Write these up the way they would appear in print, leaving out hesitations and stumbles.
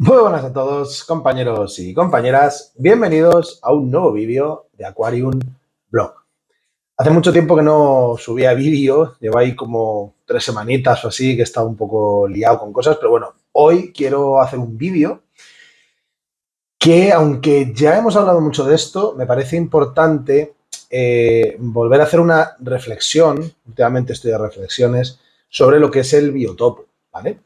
Muy buenas a todos, compañeros y compañeras. Bienvenidos a un nuevo vídeo de Aquarium Blog. Hace mucho tiempo que no subía vídeo, llevo ahí como 3 semanitas o así, que he estado un poco liado con cosas, pero bueno, hoy quiero hacer un vídeo que, aunque ya hemos hablado mucho de esto, me parece importante volver a hacer una reflexión, últimamente estoy de reflexiones, sobre lo que es el biotopo, ¿vale?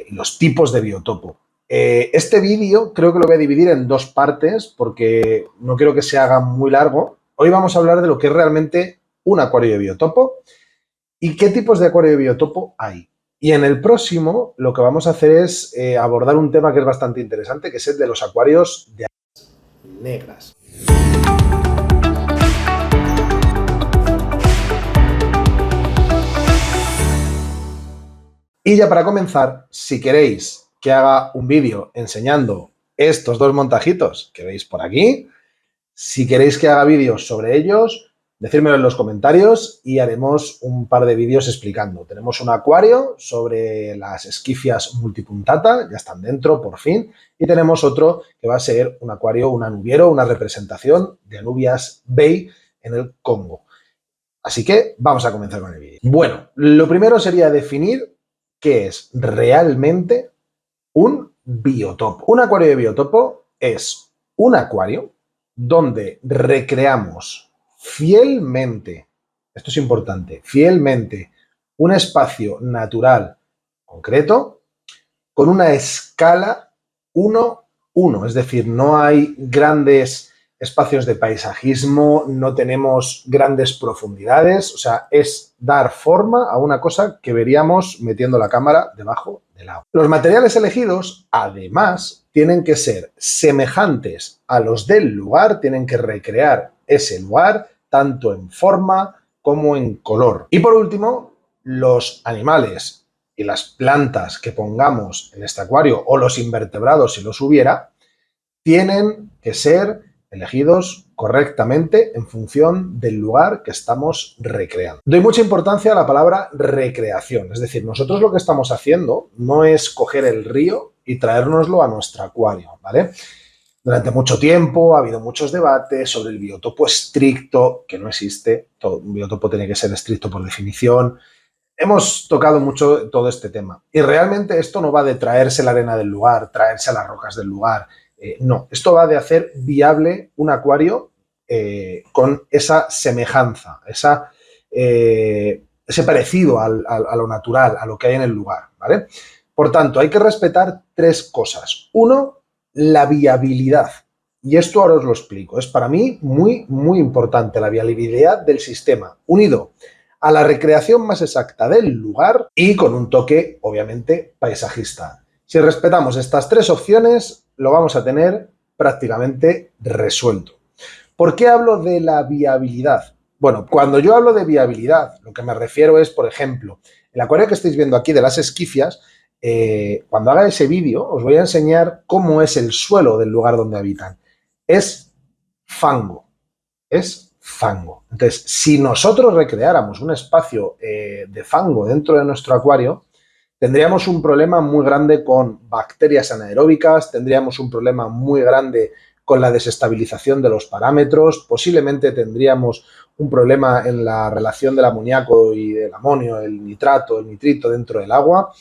Y los tipos de biotopo. Este vídeo creo que lo voy a dividir en dos partes porque no quiero que se haga muy largo. Hoy vamos a hablar de lo que es realmente un acuario de biotopo y qué tipos de acuario de biotopo hay. Y en el próximo lo que vamos a hacer es abordar un tema que es bastante interesante, que es el de los acuarios de aguas negras. Y ya para comenzar, si queréis que haga un vídeo enseñando estos dos montajitos que veis por aquí, si queréis que haga vídeos sobre ellos, decírmelo en los comentarios y haremos un par de vídeos explicando. Tenemos un acuario sobre las esquifias multipuntata, ya están dentro por fin, y tenemos otro que va a ser un acuario, un anubiero, una representación de anubias bay en el Congo. Así que vamos a comenzar con el vídeo. Bueno, lo primero sería definir qué es realmente un biotopo. Un acuario de biotopo es un acuario donde recreamos fielmente, esto es importante, fielmente un espacio natural concreto con una escala 1:1, es decir, no hay grandes espacios de paisajismo, no tenemos grandes profundidades, o sea, es dar forma a una cosa que veríamos metiendo la cámara debajo del agua. Los materiales elegidos, además, tienen que ser semejantes a los del lugar, tienen que recrear ese lugar, tanto en forma como en color. Y por último, los animales y las plantas que pongamos en este acuario, o los invertebrados si los hubiera, tienen que ser elegidos correctamente en función del lugar que estamos recreando. Doy mucha importancia a la palabra recreación, es decir, nosotros lo que estamos haciendo no es coger el río y traérnoslo a nuestro acuario, ¿vale? Durante mucho tiempo ha habido muchos debates sobre el biotopo estricto, que no existe, un biotopo tiene que ser estricto por definición. Hemos tocado mucho todo este tema y realmente esto no va de traerse la arena del lugar, traerse las rocas del lugar, no, esto va de hacer viable un acuario con esa semejanza, ese parecido a lo natural, a lo que hay en el lugar, ¿vale? Por tanto, hay que respetar tres cosas. Uno, la viabilidad. Y esto ahora os lo explico. Es para mí muy, muy importante la viabilidad del sistema, unido a la recreación más exacta del lugar y con un toque, obviamente, paisajista. Si respetamos estas tres opciones, lo vamos a tener prácticamente resuelto. ¿Por qué hablo de la viabilidad? Bueno, cuando yo hablo de viabilidad, lo que me refiero es, por ejemplo, el acuario que estáis viendo aquí de las esquifias, cuando haga ese vídeo os voy a enseñar cómo es el suelo del lugar donde habitan. Es fango, es fango. Entonces, si nosotros recreáramos un espacio de fango dentro de nuestro acuario, tendríamos un problema muy grande con bacterias anaeróbicas, tendríamos un problema muy grande con la desestabilización de los parámetros, posiblemente tendríamos un problema en la relación del amoníaco y del amonio, el nitrato, el nitrito dentro del agua.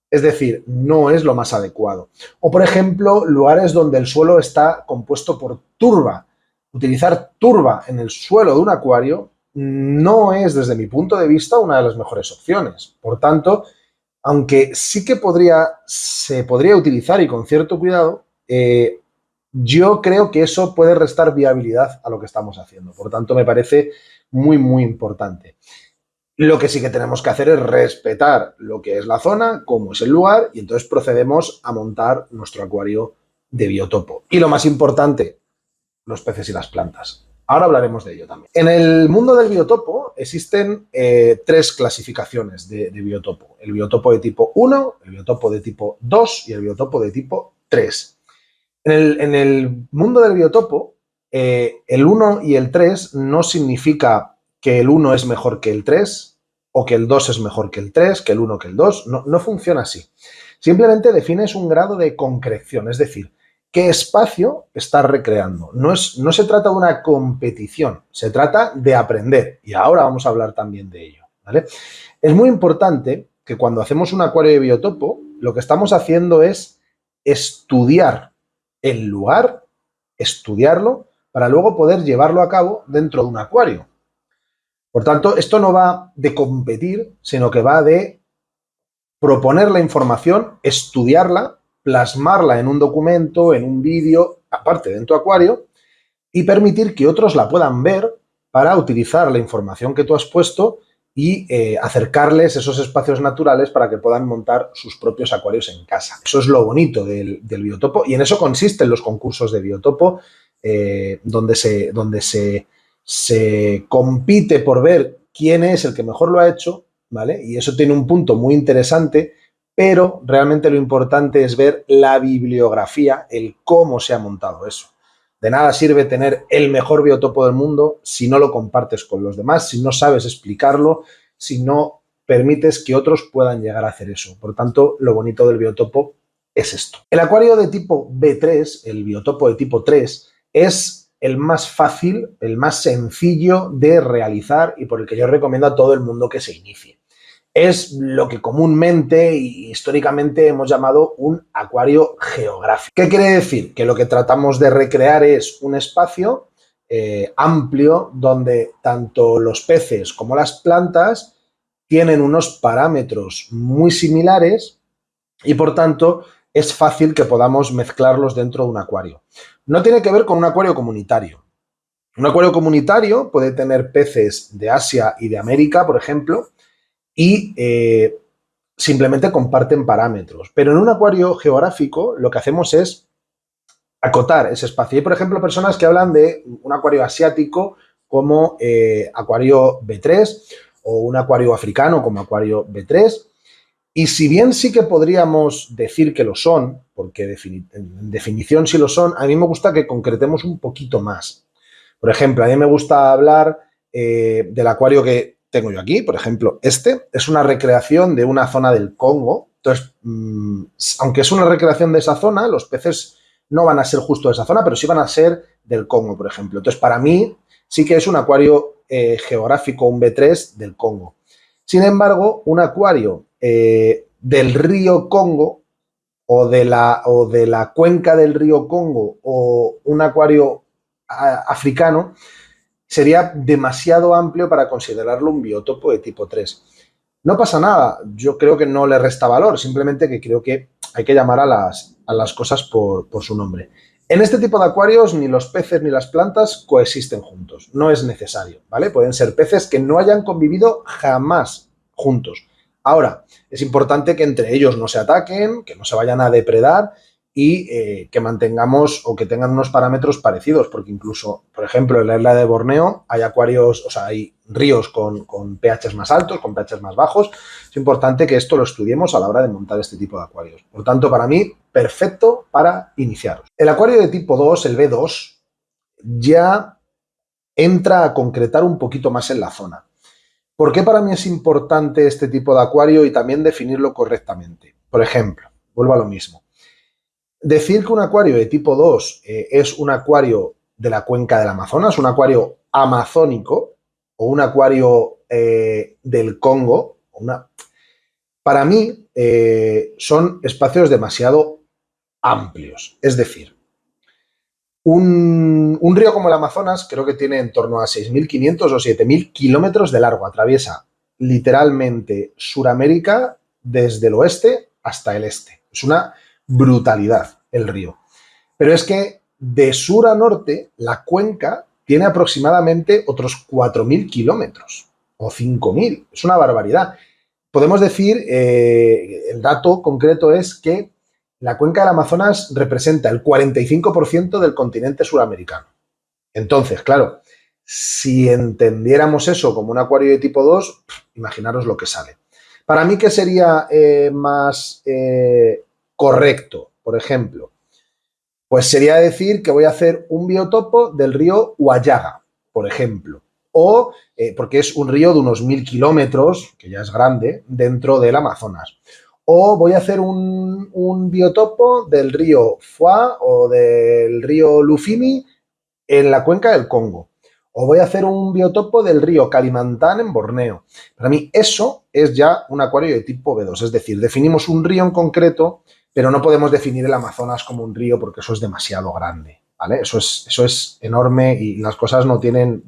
Es decir, no es lo más adecuado. O, por ejemplo, lugares donde el suelo está compuesto por turba. Utilizar turba en el suelo de un acuario no es, desde mi punto de vista, una de las mejores opciones. Por tanto, aunque sí que se podría utilizar y con cierto cuidado, yo creo que eso puede restar viabilidad a lo que estamos haciendo. Por tanto, me parece muy, muy importante. Lo que sí que tenemos que hacer es respetar lo que es la zona, cómo es el lugar, y entonces procedemos a montar nuestro acuario de biotopo. Y lo más importante, los peces y las plantas. Ahora hablaremos de ello también. En el mundo del biotopo existen tres clasificaciones de biotopo. El biotopo de tipo 1, el biotopo de tipo 2 y el biotopo de tipo 3. En el mundo del biotopo, el 1 y el 3 no significa que el 1 es mejor que el 3 o que el 2 es mejor que el 3, que el 1 que el 2. No, no funciona así. Simplemente defines un grado de concreción, es decir, qué espacio estás recreando. No se trata de una competición, se trata de aprender. Y ahora vamos a hablar también de ello, ¿vale? Es muy importante que cuando hacemos un acuario de biotopo, lo que estamos haciendo es estudiar el lugar, estudiarlo, para luego poder llevarlo a cabo dentro de un acuario. Por tanto, esto no va de competir, sino que va de proponer la información, estudiarla, plasmarla en un documento, en un vídeo, aparte de en tu acuario, y permitir que otros la puedan ver para utilizar la información que tú has puesto y acercarles esos espacios naturales para que puedan montar sus propios acuarios en casa. Eso es lo bonito del biotopo y en eso consisten los concursos de biotopo, donde se compite por ver quién es el que mejor lo ha hecho, ¿vale? Y eso tiene un punto muy interesante, pero realmente lo importante es ver la bibliografía, el cómo se ha montado eso. De nada sirve tener el mejor biotopo del mundo si no lo compartes con los demás, si no sabes explicarlo, si no permites que otros puedan llegar a hacer eso. Por tanto, lo bonito del biotopo es esto. El acuario de tipo B3, el biotopo de tipo 3, es el más fácil, el más sencillo de realizar y por el que yo recomiendo a todo el mundo que se inicie. Es lo que comúnmente y históricamente hemos llamado un acuario geográfico. ¿Qué quiere decir? Que lo que tratamos de recrear es un espacio amplio donde tanto los peces como las plantas tienen unos parámetros muy similares y por tanto es fácil que podamos mezclarlos dentro de un acuario. No tiene que ver con un acuario comunitario. Un acuario comunitario puede tener peces de Asia y de América, por ejemplo, y simplemente comparten parámetros. Pero en un acuario geográfico lo que hacemos es acotar ese espacio. Hay, por ejemplo, personas que hablan de un acuario asiático como acuario B3 o un acuario africano como acuario B3. Y si bien sí que podríamos decir que lo son, porque en definición sí lo son, a mí me gusta que concretemos un poquito más. Por ejemplo, a mí me gusta hablar del acuario que tengo yo aquí, por ejemplo, este es una recreación de una zona del Congo. Entonces, aunque es una recreación de esa zona, los peces no van a ser justo de esa zona, pero sí van a ser del Congo, por ejemplo. Entonces, para mí sí que es un acuario geográfico, un B3 del Congo. Sin embargo, un acuario del río Congo o de la cuenca del río Congo o un acuario africano sería demasiado amplio para considerarlo un biotopo de tipo 3. No pasa nada, yo creo que no le resta valor, simplemente que creo que hay que llamar a las cosas por su nombre. En este tipo de acuarios ni los peces ni las plantas coexisten juntos, no es necesario, ¿vale? Pueden ser peces que no hayan convivido jamás juntos. Ahora, es importante que entre ellos no se ataquen, que no se vayan a depredar y que mantengamos o que tengan unos parámetros parecidos, porque incluso, por ejemplo, en la isla de Borneo hay acuarios, o sea, hay ríos con pHs más altos, con pHs más bajos. Es importante que esto lo estudiemos a la hora de montar este tipo de acuarios. Por tanto, para mí, perfecto para iniciar. El acuario de tipo 2, el B2, ya entra a concretar un poquito más en la zona. ¿Por qué para mí es importante este tipo de acuario y también definirlo correctamente? Por ejemplo, vuelvo a lo mismo. Decir que un acuario de tipo 2 es un acuario de la cuenca del Amazonas, un acuario amazónico o un acuario del Congo, para mí son espacios demasiado amplios. Es decir, un río como el Amazonas creo que tiene en torno a 6.500 o 7.000 kilómetros de largo. Atraviesa literalmente Suramérica desde el oeste hasta el este. Es una brutalidad el río. Pero es que de sur a norte, la cuenca tiene aproximadamente otros 4.000 kilómetros o 5.000. Es una barbaridad. Podemos decir, el dato concreto es que la cuenca del Amazonas representa el 45% del continente suramericano. Entonces, claro, si entendiéramos eso como un acuario de tipo 2, imaginaros lo que sale. Para mí, ¿qué sería más correcto? Por ejemplo, pues sería decir que voy a hacer un biotopo del río Huallaga, por ejemplo, o porque es un río de unos 1000 kilómetros, que ya es grande, dentro del Amazonas. O voy a hacer un biotopo del río Fua o del río Lufimi en la cuenca del Congo. O voy a hacer un biotopo del río Kalimantán en Borneo. Para mí eso es ya un acuario de tipo B2, es decir, definimos un río en concreto, pero no podemos definir el Amazonas como un río porque eso es demasiado grande, ¿vale? Eso es enorme y las cosas no tienen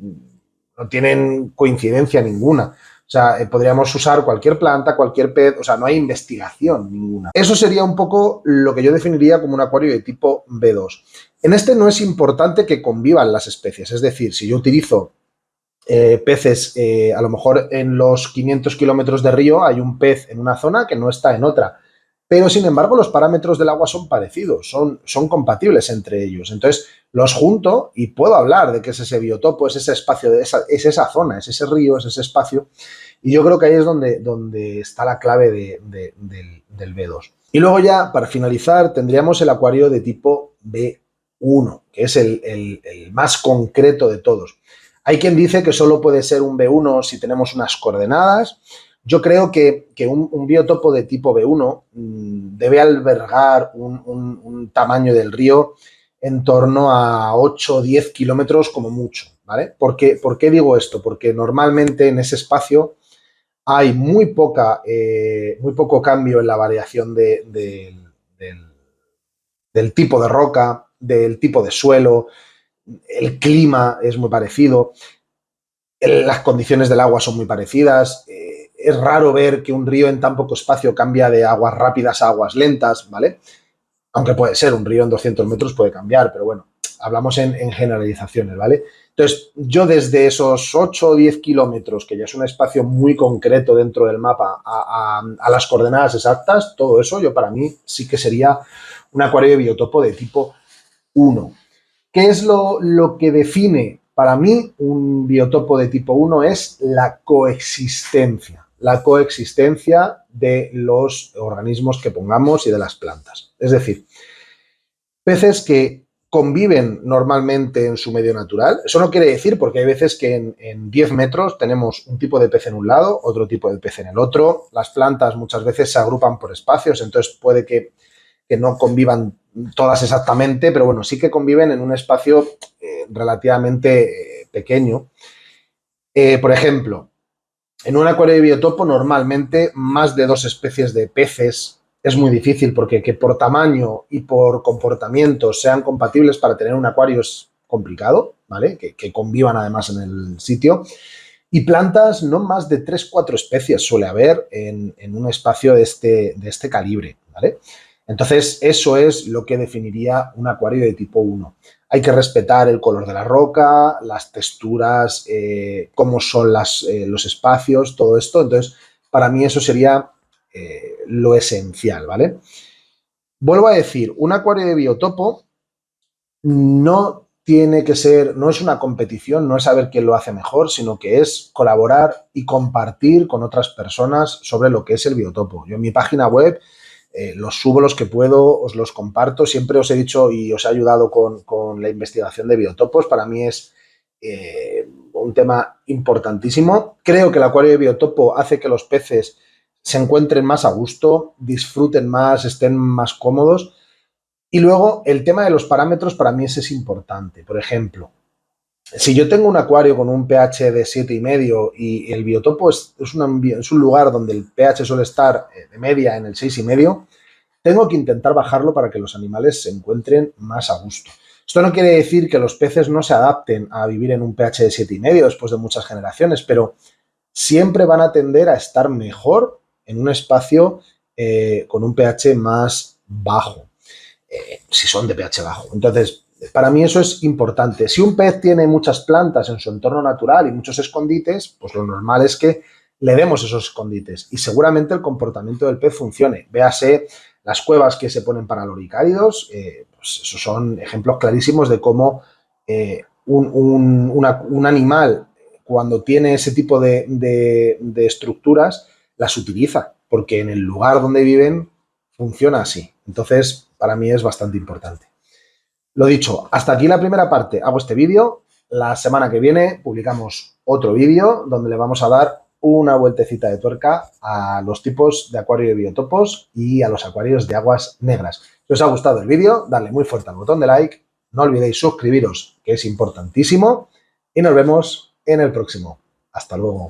coincidencia ninguna. O sea, podríamos usar cualquier planta, cualquier pez, o sea, no hay investigación ninguna. Eso sería un poco lo que yo definiría como un acuario de tipo B2. En este no es importante que convivan las especies, es decir, si yo utilizo peces, a lo mejor en los 500 kilómetros de río hay un pez en una zona que no está en otra, pero sin embargo los parámetros del agua son parecidos, son compatibles entre ellos. Entonces los junto y puedo hablar de que es ese biotopo, es ese espacio, es esa zona, es ese río, es ese espacio. Y yo creo que ahí es donde está la clave del B2. Y luego ya, para finalizar, tendríamos el acuario de tipo B1, que es el más concreto de todos. Hay quien dice que solo puede ser un B1 si tenemos unas coordenadas. Yo creo que un biotopo de tipo B1 debe albergar un tamaño del río en torno a 8 o 10 kilómetros como mucho, ¿vale? ¿Por qué digo esto? Porque normalmente en ese espacio hay muy poco cambio en la variación del tipo de roca, del tipo de suelo, el clima es muy parecido, las condiciones del agua son muy parecidas. Es raro ver que un río en tan poco espacio cambia de aguas rápidas a aguas lentas, ¿vale? Aunque puede ser, un río en 200 metros puede cambiar, pero bueno, hablamos en generalizaciones, ¿vale? Entonces, yo desde esos 8 o 10 kilómetros, que ya es un espacio muy concreto dentro del mapa, a las coordenadas exactas, todo eso, yo para mí sí que sería un acuario de biotopo de tipo 1. ¿Qué es lo que define para mí un biotopo de tipo 1? Es la coexistencia de los organismos que pongamos y de las plantas. Es decir, peces que conviven normalmente en su medio natural. Eso no quiere decir, porque hay veces que en 10 metros tenemos un tipo de pez en un lado, otro tipo de pez en el otro. Las plantas muchas veces se agrupan por espacios, entonces puede que no convivan todas exactamente, pero bueno, sí que conviven en un espacio relativamente pequeño. Por ejemplo, en un acuario de biotopo normalmente más de 2 especies de peces es muy difícil porque que por tamaño y por comportamiento sean compatibles para tener un acuario es complicado, ¿vale? Que convivan además en el sitio. Y plantas, no más de 3 o 4 especies suele haber en un espacio de este calibre, ¿vale? Entonces, eso es lo que definiría un acuario de tipo 1. Hay que respetar el color de la roca, las texturas, cómo son los espacios, todo esto. Entonces, para mí eso sería lo esencial, ¿vale? Vuelvo a decir, un acuario de biotopo no tiene que ser, no es una competición, no es saber quién lo hace mejor, sino que es colaborar y compartir con otras personas sobre lo que es el biotopo. Yo en mi página web los subo los que puedo, os los comparto, siempre os he dicho y os he ayudado con la investigación de biotopos, para mí es un tema importantísimo. Creo que el acuario de biotopo hace que los peces se encuentren más a gusto, disfruten más, estén más cómodos. Y luego el tema de los parámetros para mí ese es importante. Por ejemplo, si yo tengo un acuario con un pH de 7,5 y el biotopo es un lugar donde el pH suele estar de media en el 6,5, tengo que intentar bajarlo para que los animales se encuentren más a gusto. Esto no quiere decir que los peces no se adapten a vivir en un pH de 7,5 después de muchas generaciones, pero siempre van a tender a estar mejor en un espacio con un pH más bajo, si son de pH bajo. Entonces, para mí eso es importante. Si un pez tiene muchas plantas en su entorno natural y muchos escondites, pues lo normal es que le demos esos escondites y seguramente el comportamiento del pez funcione. Véase las cuevas que se ponen para loricáridos, pues esos son ejemplos clarísimos de cómo un animal, cuando tiene ese tipo de estructuras, las utiliza, porque en el lugar donde viven funciona así. Entonces, para mí es bastante importante. Lo dicho, hasta aquí la primera parte. Hago este vídeo. la semana que viene publicamos otro vídeo donde le vamos a dar una vueltecita de tuerca a los tipos de acuario de biotopos y a los acuarios de aguas negras. Si os ha gustado el vídeo, darle muy fuerte al botón de like, no olvidéis suscribiros, que es importantísimo, y nos vemos en el próximo. Hasta luego.